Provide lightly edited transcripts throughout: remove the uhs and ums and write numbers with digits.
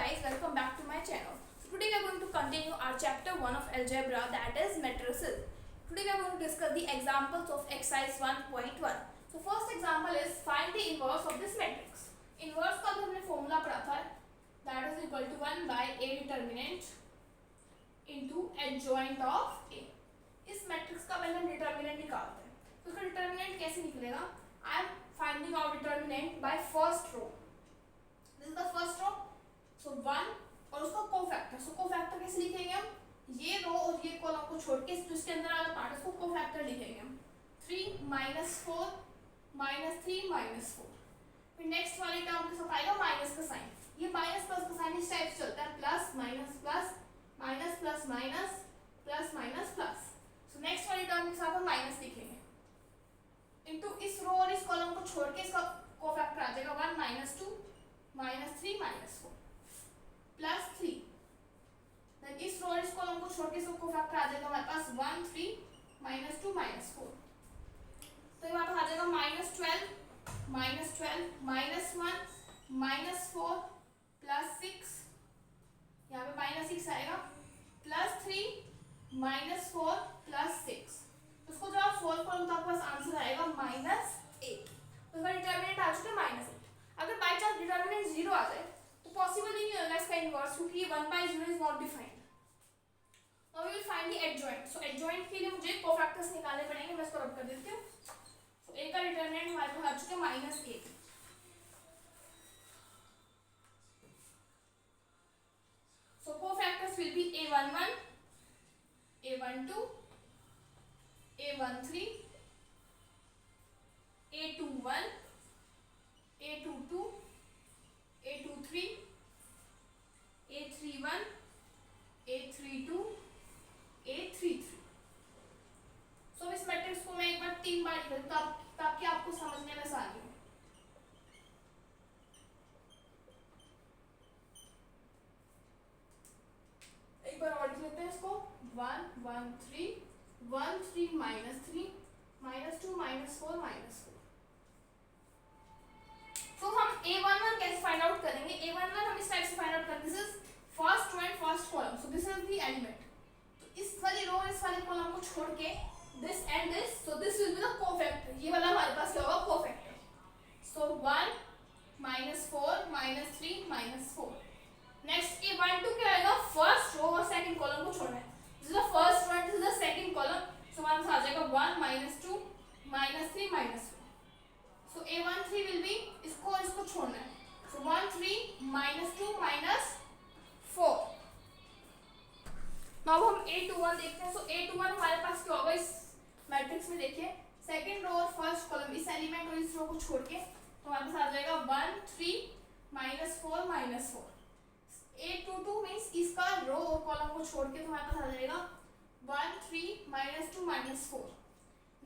guys, welcome back to my channel. So today we are going to continue our chapter 1 of algebra, that is matrices. Today we are going to discuss the examples of exercise 1.1. So first example is find the inverse of this matrix. Inverse का भी हमने formula पढ़ा था, that is equal to 1 by A determinant into adjoint of A. इस matrix का पहले हम determinant निकालते हैं. तो इसका determinant कैसे निकलेगा? I am finding out determinant by first row. This is the first row. So 1 और उसका कोफैक्टर. So कोफैक्टर कैसे लिखेंगे हम? ये रो और ये कॉलम को छोड़ के जिसके अंदर वाला पार्ट है उसको कोफैक्टर लिखेंगे हम. 3 minus 4 minus 3 minus 4. फिर नेक्स्ट वाले टर्म के साथ आएगा माइनस का साइन. ये माइनस प्लस का साइन इस टाइप से चलता है, plus minus plus minus plus minus plus minus plus. So next वाले टर्म के साथ हम माइनस लिखेंगे इनटू इस रो और इस कॉलम को छोड़ के इसका कोफैक्टर आ जाएगा 1 minus 2 minus 3 minus 4 plus 3. Then इस रो और इस कॉलम को छोड़ के इसका कोफैक्टर आ जाएगा हमारे पास 1 3 minus 2 minus 4. तो यहाँ पर आ जाएगा minus 12 minus 1 minus 4 प्लस 6. यहाँ पे minus 6 आएगा प्लस 3 minus 4 प्लस 6. उसको जब आप सोल्व करोगे तो आपके पास आंसर आएगा -8. तो इसका डिटरमिनेंट आ चुका है -8. अगर बाय चांस डिटरमिनेंट 0 आ जाए तो पॉसिबल ही नहीं होगा इसका इनवर्स, क्योंकि ये 1/0 is not defined. Now we will find the adjoint. So adjoint के लिए मुझे कोफैक्टर्स निकालने पड़ेंगे. मैं इसको रब कर देती हूँ. सो a का डिटरमिनेंट हमारे पास आ चुका है -8. So cofactors will be a11 a12 a13 a21 a22 a23 a31 a32 a33. So इस मैट्रिक्स को मैं एक बार 3 बार लिख दूं ताकि आपको समझने में आसानी हो. एक बार और लिख लेते हैं इसको. 1 1 3 1 3 -3 -2 -4 -4. तो हम a11 कैसे फाइंड आउट करेंगे? a11 हम इस टाइप से फाइंड आउट करेंगे. This is first row and first column. So this is the element. तो इस वाली रो और इस वाले कॉलम को छोड़ के this and this, so this will be the cofactor. ये वाला हमारे पास क्या होगा? कोफैक्टर. सो 1 -4 -3 -4. नेक्स्ट a12 क्या आएगा? फर्स्ट रो और सेकंड कॉलम को छोड़ना है. This is the first row and this is the second column. So हमारे पास आ जाएगा 1 -2 -3 -4. So a13 will be इसको और इसको छोड़ना है. So 1 3 -2 -4. Now हम a21 देखते हैं. So a21 हमारे पास क्या होगा इस मैट्रिक्स में? देखिए सेकंड रो और फर्स्ट कॉलम, इस एलिमेंट और इस रो को छोड़ के तो हमारे पास आ जाएगा 1 3 -4 -4. a22 मींस इसका रो और कॉलम को छोड़ के तो हमारे पास आ जाएगा 1 3 -2 -4.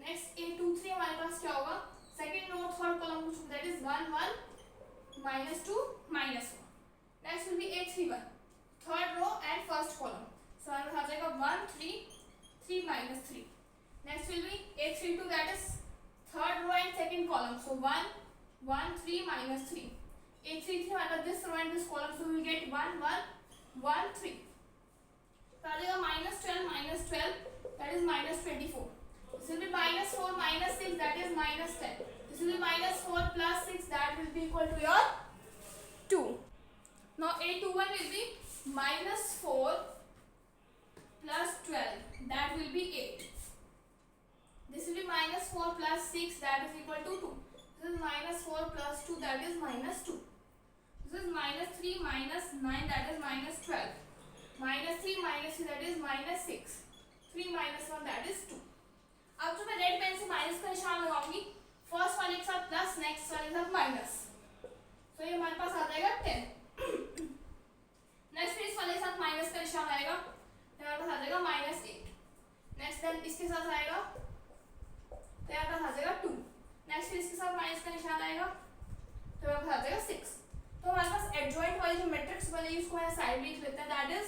नेक्स्ट a23 हमारे पास क्या होगा? सेकंड रो थर्ड कॉलम को छोड़, that is 1 1 -2 -4. Next will be a31 third row and first column. So हमारे पास आ जाएगा 1 3 3 -3. Next will be a32 that is third row and second column. So 1 1 3 -3. a33 हमारे पास this row and this column. So we will get 1 1 1 3. तो आ जाएगा -12 that is -24. This will be -4 -6 that is -10. This will be -4 plus 6 that will be equal to your 2. Now a21 will be -4 plus 12 that will be 8. This will be -4 plus 6 that is equal to 2. This is -4 plus 2 that is -2. This is -3 -9 that is -12. -3 -3 that is -6. 3 -1 that is 2. अब जो मैं red pen से minus का निशान लगाऊंगी first वाले के साथ प्लस, नेक्स्ट वाले के साथ माइनस. तो ये हमारे पास आ जाएगा 10. नेक्स्ट इस वाले के साथ माइनस का निशान आएगा तो हमारे पास आ जाएगा -8. नेक्स्ट देन इसके साथ आएगा तो हमारे पास आ जाएगा 2. नेक्स्ट इसके साथ माइनस का निशान आएगा तो हमारे पास आ जाएगा 6. तो हमारे पास एडजॉइंट वाली जो मैट्रिक्स बनेगी उसको मैं साइड में लिख लेते हैं. That is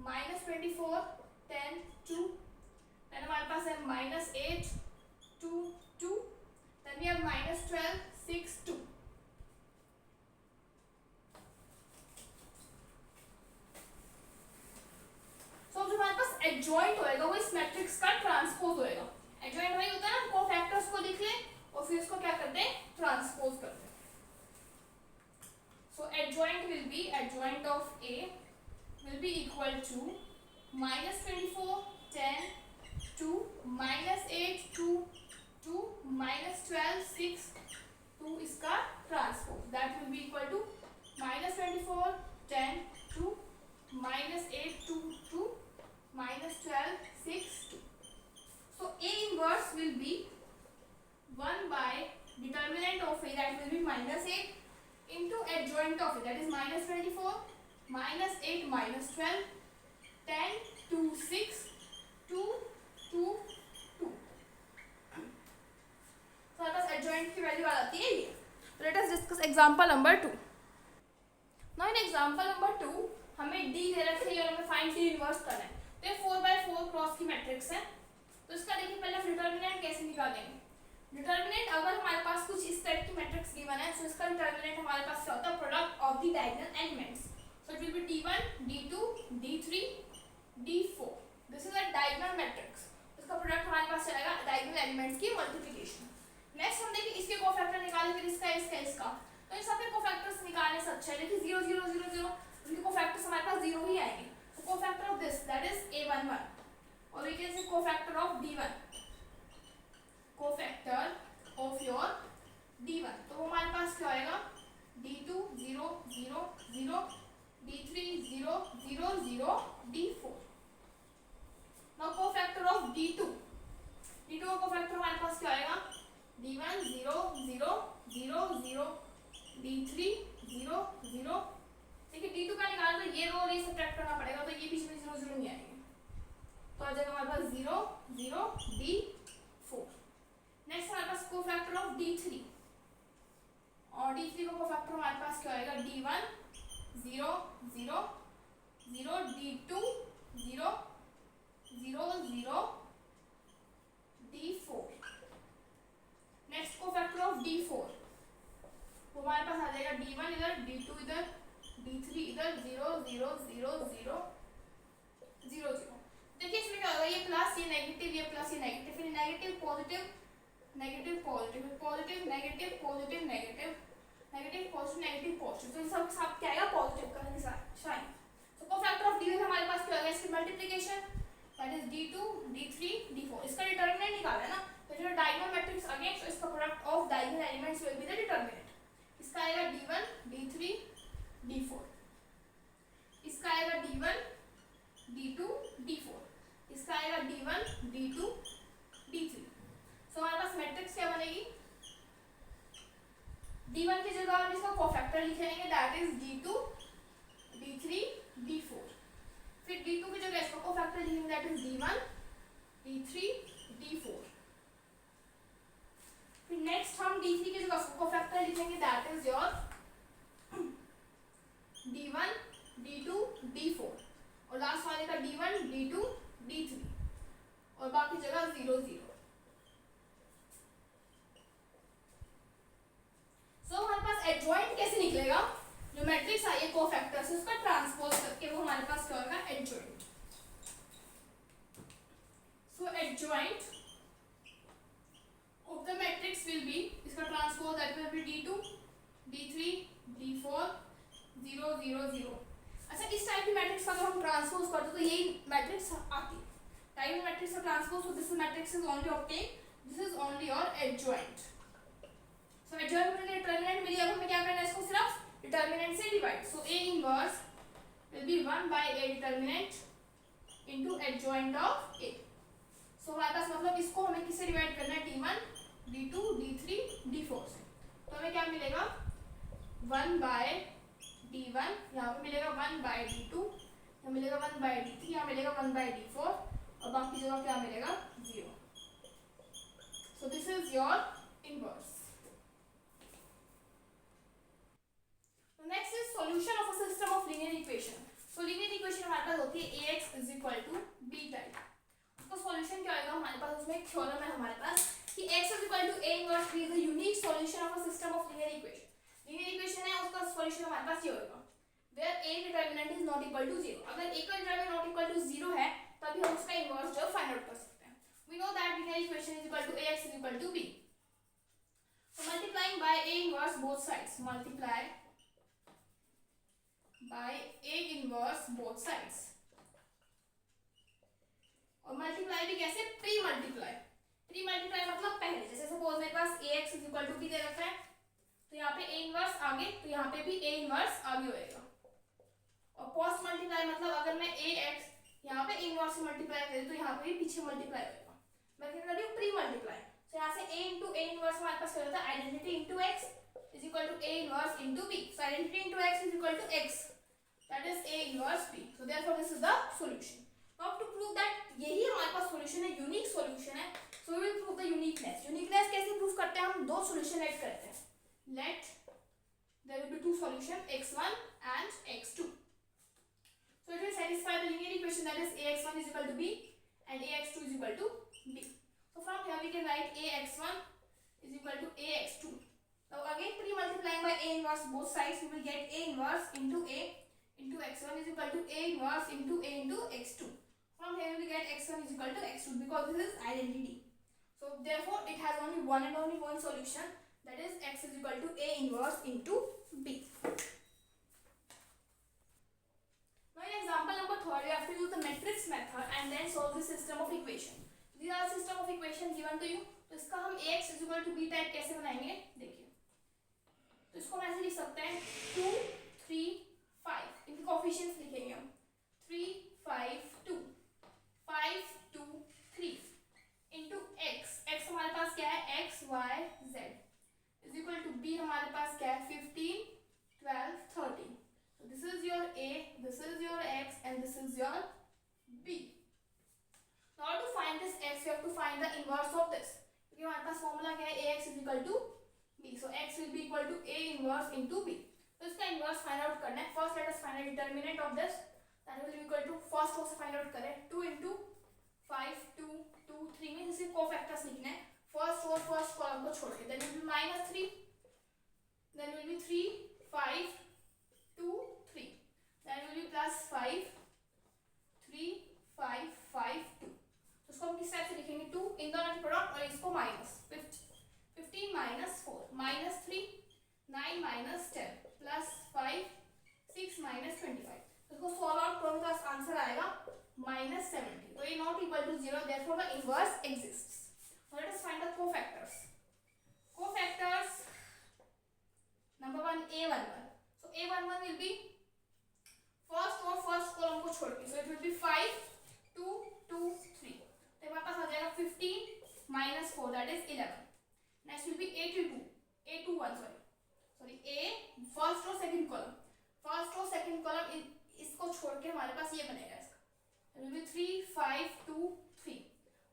-24 10 2. Then हमारे पास है -8 2 2. Then we have -12 6 2. will be adjoint of A will be equal to minus 24 10 2 minus 8 2 2 minus 12 6 2 इसका transpose that will be equal to minus 24 10 2 minus 8 2 2 minus 12 6 2. So A inverse will be 1 by determinant of A, that will be minus 8 into adjoint of A, that is minus 24 minus 8 minus 12 10 2 6 2 2 2. So our pass adjoint की value आ जाती है ये. Let us discuss example number 2. Now in example number 2 हमें D दे रखी है और हमें find D inverse करना है. तो ये 4x4 क्रॉस की मैट्रिक्स है. तो इसका देखिए पहले हम डिटर्मिनेंट कैसे निकालेंगे. डिटर्मिनेंट अगर हमारे पास कुछ इस टाइप की मैट्रिक्स गिवन है तो इसका डिटर्मिनेंट हमारे पास क्या होता है, product of the diagonal elements. So it will be d1 d2 d3 d4. This is a diagonal matrix. इसका प्रोडक्ट हमारे पास चलेगा डायगोनल एलिमेंट्स की मल्टीप्लिकेशन. नेक्स्ट हम देखिए इसके कोफैक्टर निकालें, फिर इसका. तो इन सब के कोफैक्टर्स निकालने से अच्छा है. देखिए 0 0 0 0 इनके कोफैक्टर्स हमारे पास 0 ही आएंगे. तो cofactor of this that is a11 और we can say cofactor of d1, cofactor of your d1. तो हमारे पास क्या आएगा, d2 0 0 0 d3 0 0 0 d4. Now cofactor of d2 का कोफैक्टर हमारे पास क्या आएगा, d1 0 0 0 0 d3 0 0. देखिए d2 का निकालना तो ये रो और ये सब्ट्रैक्ट करना पड़ेगा, तो ये बीच में 0 0 नहीं आएंगे. तो आ जाएगा हमारे पास 0 0 d4. नेक्स्ट हमारे पास कोफैक्टर ऑफ d3 और d3 का कोफैक्टर हमारे पास क्या आएगा, d1 0 0 0 d2 0 0 0 d4. Next cofactor of d4 तो हमारे पास आ जाएगा d1 इधर d2 इधर d3 इधर 0 0 0 0 0 0. देखिए इसमें क्या होगा, ये प्लस ये नेगेटिव ये प्लस ये नेगेटिव, फिर negative positive negative positive positive negative positive negative negative positive negative positive. तो इन सब साथ क्या आएगा, पॉजिटिव का साइन. तो कोफैक्टर ऑफ d1 हमारे पास क्या होगा, इसकी multiplication that is d2 d3 d4. इसका डिटरमिनेंट निकालना है ना, तो जो डायगोनल मैट्रिक्स अगेंस्ट so इसका product of diagonal elements will be the determinant. इसका आएगा d1 d3 d4. इसका आएगा d1 d2 d4. इसका आएगा d1 d2 d3. सो हमारे पास मैट्रिक्स क्या बनेगी, d1 की जगह हम इसका कोफैक्टर लिख लेंगे that is d2 d3 d4. फिर d2 की जगह इसका कोफैक्टर लिखेंगे that is d1 d3 d4. फिर नेक्स्ट हम d3 की जगह इसका कोफैक्टर लिखेंगे that is your d1 d2 d4 और लास्ट वाले का d1 d2 d3 और बाकी जगह 0 0. सो हमारे पास एडजॉइंट कैसे निकलेगा, जो मैट्रिक्स आई है कोफैक्टर से उसका ट्रांसपोज करके वो हमारे पास क्या होगा, adjoint. So adjoint of the matrix will be, इसका transpose that will be d2 d3 d4 0 0 0. अच्छा इस टाइप की मैट्रिक्स का अगर हम ट्रांसपोज करते तो यही मैट्रिक्स आती है. टाइप मैट्रिक्स का ट्रांसपोज तो this matrix is only obtain, this is only your adjoint. So adjoint में डिटरमिनेंट मिली, अब हमें क्या करना है, इसको सिर्फ डिटरमिनेंट से divide. So A inverse will be 1 by A determinant into adjoint of A. सो हमारे पास मतलब इसको हमें किससे डिवाइड करना है, d1 d2 d3 d4 से. तो हमें क्या मिलेगा, 1 by d1, यहाँ पे मिलेगा 1 by d2, यहाँ मिलेगा 1 by d3, यहाँ मिलेगा 1 by d4 और बाकी जगह क्या मिलेगा, 0. So this is your inverse. Next is solution of a system of linear equation. So linear equation हमारे पास होती है ax is equal to b type. उसका सॉल्यूशन क्या आएगा हमारे पास, उसमें एक थ्योरम है हमारे पास कि x is equal to a inverse b is the unique solution of a system of linear equation. Linear equation है उसका सॉल्यूशन हमारे पास ये होगा where a determinant is not equal to 0. अगर a का डिटरमिनेंट नॉट इक्वल टू 0 है तभी हम उसका इनवर्स जो फाइंड आउट कर सकते हैं. We know that linear equation is equal to ax is equal to b. So multiplying by a inverse both sides, multiply by a inverse both sides. और multiply भी कैसे, प्री मल्टीप्लाई। प्री मल्टीप्लाई मतलब पहले, जैसे suppose मेरे पास ax is equal to b दे रखा है, तो यहाँ पे a इनवर्स आगे, तो यहाँ पे भी a इनवर्स आगे होएगा। और पोस्ट मल्टीप्लाई मतलब अगर मैं ax यहाँ पे इनवर्स से मल्टीप्लाई करूँ तो यहाँ पे भी पीछे मल्टीप्लाई होएगा। मैं क्या कर रही हूँ, प्री मल्टीप्लाई। तो यहाँ से a इंटू ए इनवर्स हमारे पास क्या होता है, identity into x is equal to a inverse into b। So identity into x is equal to x, that is a inverse b। So therefore this is the solution. Now to prove that यही हमारे पास solution है, unique solution है, so we will prove the uniqueness. Uniqueness कैसे prove करते हैं, हम दो सॉल्यूशन लेट करते हैं। Let there will be two solution x1 and x2, so it will satisfy the linear equation, that is ax1 is equal to b and ax2 is equal to b. So from here we can write ax1 is equal to ax2. Now again pre multiplying by a inverse both sides, we will get a inverse into a into x1 is equal to a inverse into a into x2. From here we get x1 is equal to x2 because this is identity. So therefore it has only one and only one solution, that is x is equal to a inverse into b. Now in example number 3 you have to use the matrix method and then solve the system of equation. These are system of equation given to you. तो इसका हम ax is equal to b type कैसे बनाएंगे, देखिए। तो इसको हम ऐसे लिख सकते हैं 2 3 5, इनके कोएफिशिएंट्स लिखेंगे हम 3 5 2 5 2 3 इनटू x। x हमारे पास क्या है, x y z is equal to b हमारे पास क्या है 15 12 13। so this is your a, this is your x and this is your b. now to find this x you have to find the inverse of this, क्योंकि हमारे पास formula क्या है, ax is equal to b, so x will be equal to a inverse into b। तो इसका inverse find out करना है। First let us find the determinant of this, that will be equal to, first row से find out करें 2 into 5 2 2 3 में इसे cofactors लिखना है फर्स्ट रो फर्स्ट कॉलम को छोड़ के, then will be -3, then will be 3 5 2 3, then will be +5 3 5 5 2। तो इसको हम किस टाइप से लिखेंगे, 2 इन दोनों के प्रोडक्ट और इसको minus 15 minus 4 minus 3 9 minus 10 plus 5 6 minus 25। तो इसको सॉल्व आउट करोगे तो आंसर आएगा -70। तो ये not equal to 0, therefore the inverse exists. Now let us find the cofactors. Cofactors number 1 a11, so a11 will be first और first column को छोड़ के, so it will be 5 2 2 3। तो हमारे पास आ जाएगा 15 minus 4, that is 11। next will be a21 sorry a first row second column इसको छोड़ के हमारे पास ये बनेगा, इसका it will be 3 5 2 3,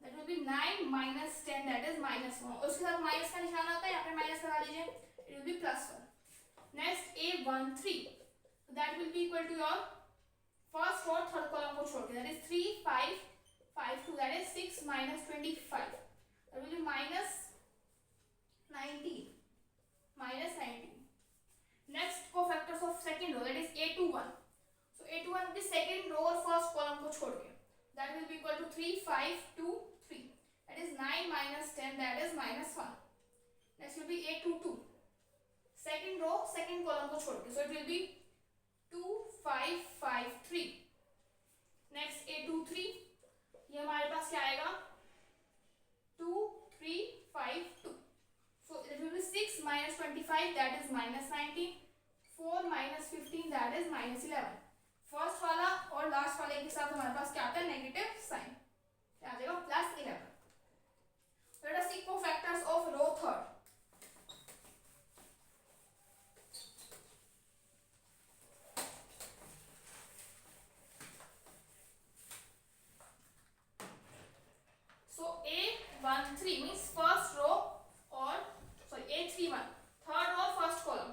that will be 9 minus 10, that is -1। और उसके साथ माइनस का निशान आता है, यहाँ पे माइनस लगा लीजिए, it will be +1। next a13, so that will be equal to your first और third column को छोड़ के, that is 3 5 5 2, that is 6 minus 25, that will be -19। next cofactors of second row, that is a21, so a21 will be second row और first column को छोड़ के, that will be equal to 3 5 2 3, that is 9 minus 10, that is -1। next will be a22, second row second column को छोड़ के, so it will be 2 5 5 3। next a23, ये हमारे पास क्या आएगा 2 3 5 2, so it will be 6 minus 25, that is -19, 4 minus 15, that is -11। First वाला और लास्ट वाले के साथ हमारे पास क्या आता है, नेगेटिव साइन, क्या आ जाएगा +11। Let us see cofactors of row third. So a13 means first row और a31 third row first column,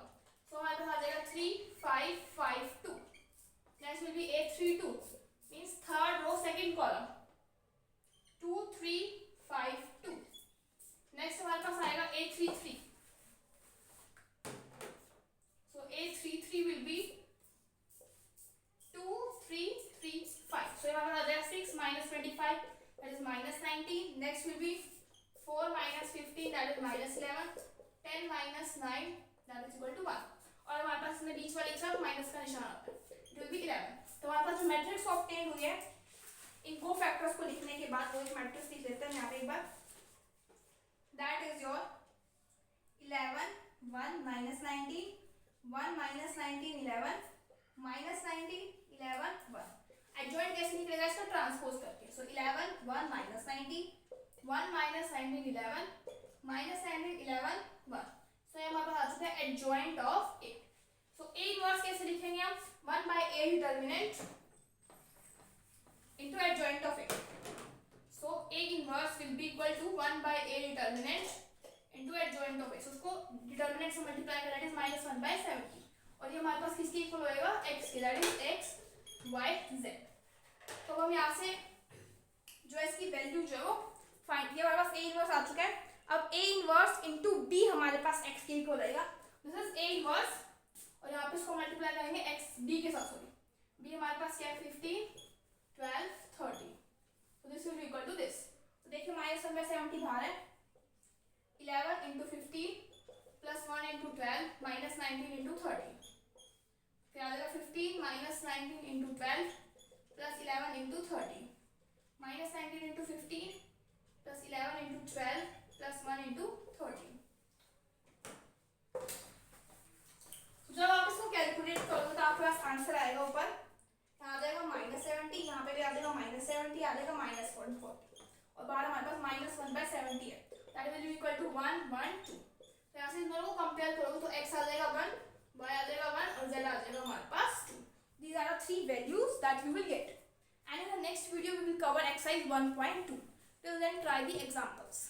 so हमारे पास आ जाएगा 3 5 5 2। next will be a32 means third row second column 2 3 5 2। next हमारे पास आएगा a33, so a33 will be 2 3 3 5, so हमारे पास आ जाएगा 6 minus 25, that is -19। next will be 4 minus 15, that is -11, 10 minus 9, that is equal to 1। और हमारे पास इसमें बीच वाले के साथ माइनस का निशान आता है, will be 11. तो हमारे पास जो मैट्रिक्स ऑब्टेन हुई है इन को फैक्टर्स को लिखने के बाद वो एक मैट्रिक्स लिख लेते हैं यहाँ पे एक बार. That is your 11 1 minus 19 1 minus 19 11 minus 19 11 1. Adjoint कैसे निकलेगा इसका ट्रांसपोज करके. सो 11 1 minus 19 1 minus 19 11 minus 19 11 1. सो ये हमारे पास आ चुका है adjoint of A. So A inverse कैसे लिखेंगे हम 1 by a determinant into adjoint of A. So A inverse will be equal to 1 by A determinant into adjoint of A. So उसको determinant से multiply करें that is minus 1 by 70. और ये हमारे पास किसके इक्वल होएगा x के that is x y z. तो हम यहाँ से जो है इसकी वैल्यू जो है वो फाइंड. ये हमारे पास A इनवर्स आ चुका है. अब A इनवर्स into B हमारे पास x के इक्वल होएगा. दिस इज A इनवर्स और यहाँ पे इसको मल्टीप्लाई करेंगे x B के साथ. सॉरी B हमारे पास क्या है 15 12 30. So this will be equal to this. तो देखिए माइनस 1 by 70 बाहर है. 11 into 15 plus 1 into 12 minus 19 into 30. फिर आ जाएगा 15 minus 19 into 12 plus 11 into 30. Minus 19 into 15 plus 11 into 12 plus 1 into 30. जब आप इसको कैलकुलेट करोगे तो आपके पास आंसर आएगा ऊपर. यहाँ आ जाएगा -70, यहाँ पे भी आ जाएगा -70, आ जाएगा -40 और बाहर हमारे पास -1 by 70 है. That will be equal to 1 1 2. तो यहाँ से इन दोनों को कंपेयर करोगे तो x आ जाएगा 1, y आ जाएगा 1 और z आ जाएगा हमारे पास 2. These are the 3 values that we will get. And in the next video we will cover exercise 1.2. Till then try the examples.